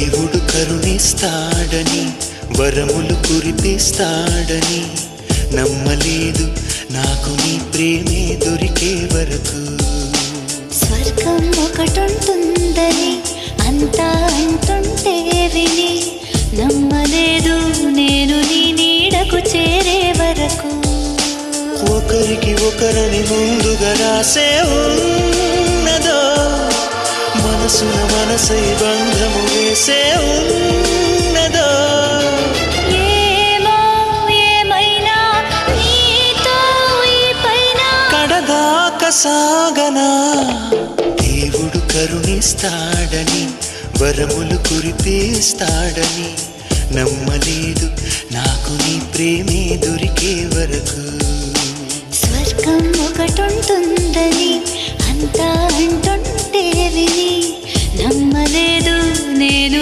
దేవుడు కరుణిస్తాడని వరములు కురిపిస్తాడని నమ్మలేదు నాకు నీ ప్రేమే దొరికే వరకు. స్వర్గం ఒకటుంటుందని అంతా అంటుంటే విని నమ్మలేదు నేను నీ నీడకు చేరే వరకు. ఒకరికి ఒకరని ముందుగా రాసే ఉన్నదో మనసున మనసై బంధము వేసే ఉన్నదో. ఏమో ఏమైనా నీతో ఈ పైన కడదాక సాగనా. దేవుడు కరుణిస్తాడని వరములు కురిపిస్తాడని నమ్మలేదు నాకు నీ ప్రేమే దొరికే వరకు. స్వర్గం ఒకటుంటుందని అంతా అంటుంటే విని నమ్మలేదు నేను